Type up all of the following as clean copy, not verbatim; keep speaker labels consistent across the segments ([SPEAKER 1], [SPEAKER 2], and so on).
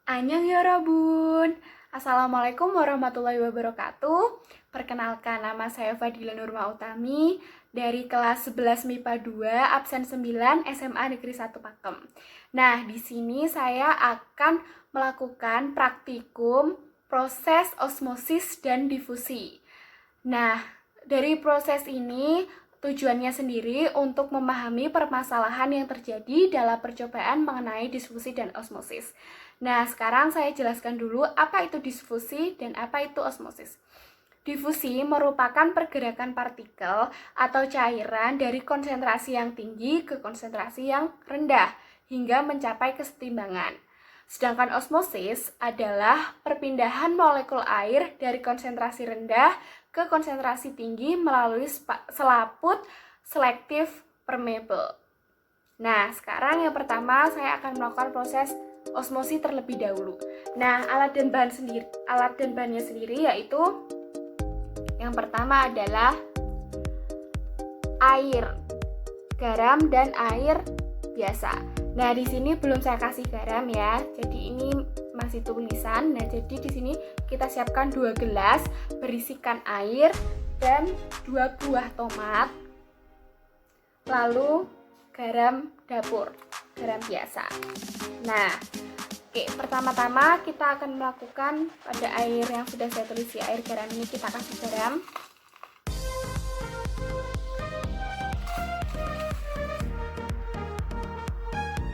[SPEAKER 1] Annyeonghaseyo. Assalamualaikum warahmatullahi wabarakatuh. Perkenalkan, nama saya Fadila Nurma Utami dari kelas 11 MIPA 2, absen 9, SMA Negeri 1 Pakem. Nah, di sini saya akan melakukan praktikum proses osmosis dan difusi. Nah, dari proses ini tujuannya sendiri untuk memahami permasalahan yang terjadi dalam percobaan mengenai difusi dan osmosis. Nah, sekarang saya jelaskan dulu apa itu difusi dan apa itu osmosis. Difusi merupakan pergerakan partikel atau cairan dari konsentrasi yang tinggi ke konsentrasi yang rendah hingga mencapai kesetimbangan. Sedangkan osmosis adalah perpindahan molekul air dari konsentrasi rendah ke konsentrasi tinggi melalui selaput selektif permeable. Nah, sekarang yang pertama saya akan melakukan proses osmosis terlebih dahulu. Nah, alat dan bahannya sendiri yaitu yang pertama adalah air, garam dan air biasa. Nah, di sini belum saya kasih garam ya. Jadi ini masih tulisan. Nah, jadi di sini kita siapkan 2 gelas berisikan air dan 2 buah tomat. Lalu garam dapur, garam biasa. Nah, pertama-tama kita akan melakukan pada air yang sudah saya tulis ya, air garam ini kita kasih garam.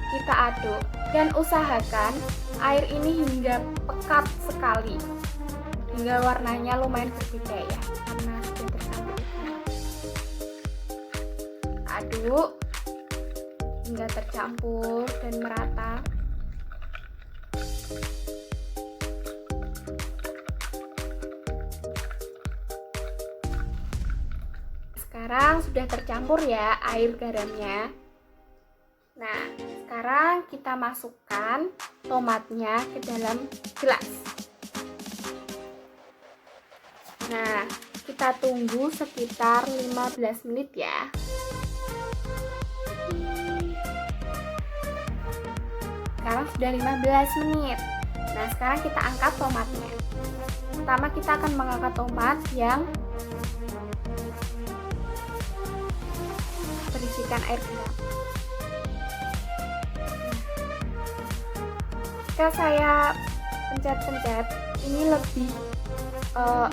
[SPEAKER 1] Kita aduk dan usahakan air ini hingga pekat sekali, hingga warnanya lumayan berbeda ya, karena sudah tercampur. Aduk hingga tercampur dan merata. Sekarang sudah tercampur ya air garamnya. Nah, sekarang kita masukkan tomatnya ke dalam gelas. Nah, kita tunggu sekitar 15 menit ya. Sekarang sudah 15 menit. Nah, sekarang kita angkat tomatnya. Pertama kita akan mengangkat tomat yang berisikan air garam. Jika saya pencet-pencet, ini lebih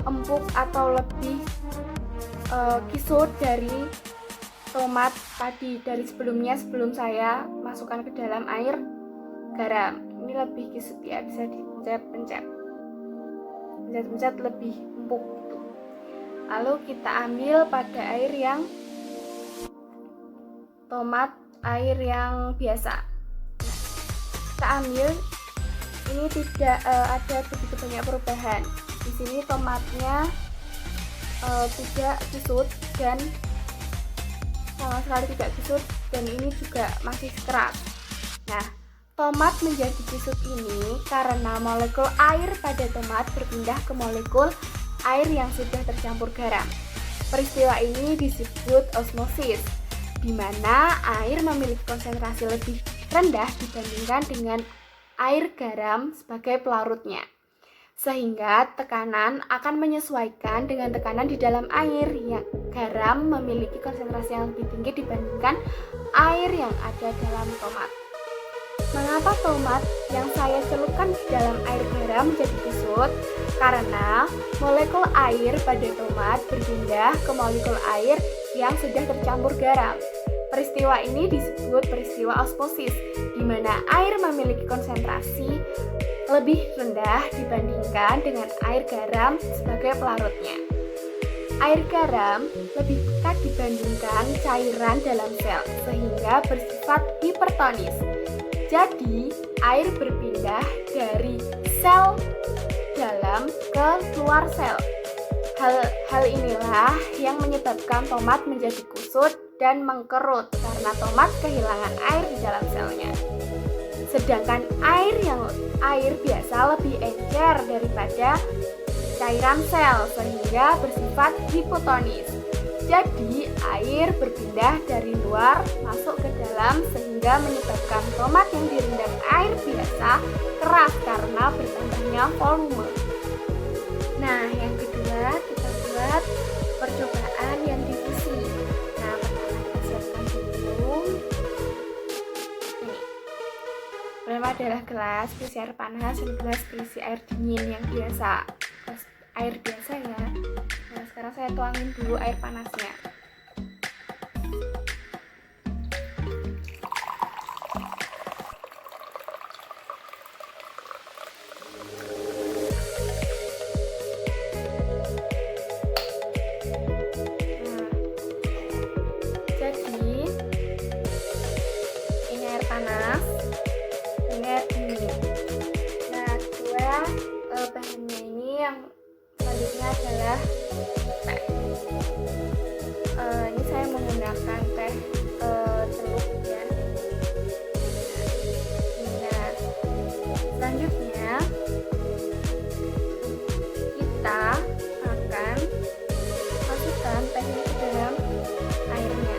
[SPEAKER 1] empuk atau lebih kisut dari tomat tadi, dari sebelum saya masukkan ke dalam air garam. Ini lebih kisut ya, bisa dipencet-pencet lebih empuk gitu. Lalu kita ambil pada air yang tomat, air yang biasa. Kita ambil, ini tidak ada begitu banyak perubahan. Di sini tomatnya tidak kisut dan sama sekali tidak kisut, dan ini juga masih keras. Nah, tomat menjadi kisut ini karena molekul air pada tomat berpindah ke molekul air yang sudah tercampur garam. Peristiwa ini disebut osmosis, di mana air memiliki konsentrasi lebih rendah dibandingkan dengan air garam sebagai pelarutnya, sehingga tekanan akan menyesuaikan dengan tekanan di dalam air. Ya, garam memiliki konsentrasi yang lebih tinggi dibandingkan air yang ada dalam tomat. Mengapa tomat yang saya celupkan di dalam air garam menjadi kisut? Karena molekul air pada tomat berpindah ke molekul air yang sudah tercampur garam. Peristiwa ini disebut peristiwa osmosis, di mana air memiliki konsentrasi lebih rendah dibandingkan dengan air garam sebagai pelarutnya. Air garam lebih pekat dibandingkan cairan dalam sel, sehingga bersifat hipertonis. Jadi, air berpindah dari sel dalam ke luar sel. Hal inilah yang menyebabkan tomat menjadi kusut dan mengkerut karena tomat kehilangan air di dalam selnya. Sedangkan air biasa lebih encer daripada cairan sel, sehingga bersifat hipotonis. Jadi air berpindah dari luar masuk ke dalam sehingga menyebabkan tomat yang direndam air biasa keras karena bertambahnya volume. Nah, yang kedua kita buat percobaan yang difusi. Nah, pertama kita siapkan dulu. Ini. Pertama adalah gelas berisi air panas dan gelas berisi air dingin yang biasa. Air biasa ya. Nah, sekarang saya tuangin dulu air panasnya. Panas, ini air dingin. Nah, bahannya ini yang selanjutnya adalah teh. Ini saya menggunakan teh teluk ya. Nah, selanjutnya kita akan masukkan tehnya ke dalam airnya.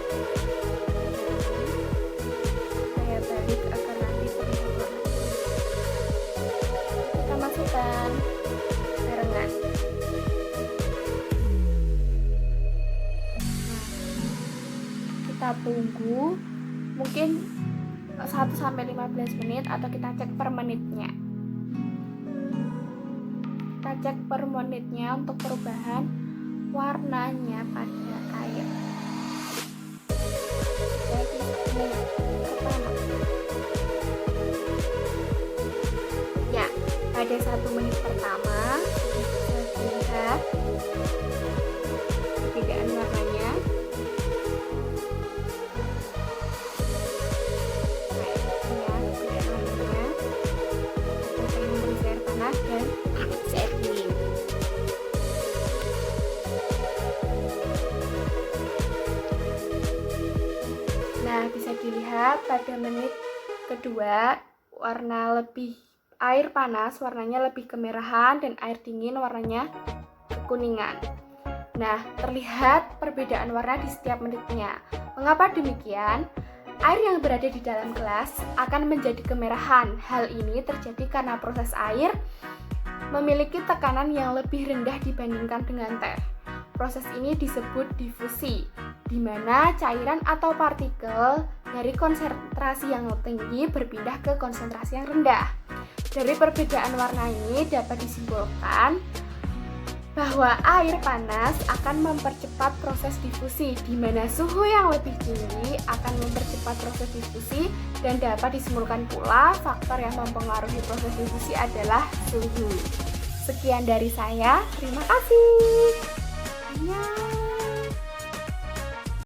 [SPEAKER 1] Balik agar nanti terlihat. Kita masukkan barengan. Kita tunggu mungkin 1-15 menit atau kita cek per menitnya. Kita cek per menitnya untuk perubahan warnanya pada air. Jadi ini pertama. Ya, pada 1 menit pertama kita lihat perbedaan warnanya. Air panas dan air dingin. Nah, bisa dilihat pada menit kedua warna lebih air panas warnanya lebih kemerahan dan air dingin warnanya kekuningan. Nah, terlihat perbedaan warna di setiap menitnya. Mengapa demikian? Air yang berada di dalam gelas akan menjadi kemerahan. Hal ini terjadi karena proses air memiliki tekanan yang lebih rendah dibandingkan dengan teh. Proses ini disebut difusi, di mana cairan atau partikel dari konsentrasi yang tinggi berpindah ke konsentrasi yang rendah. Dari perbedaan warna ini dapat disimpulkan bahwa air panas akan mempercepat proses difusi, di mana suhu yang lebih tinggi akan mempercepat proses difusi, dan dapat disimpulkan pula faktor yang mempengaruhi proses difusi adalah suhu. Sekian dari saya, terima kasih.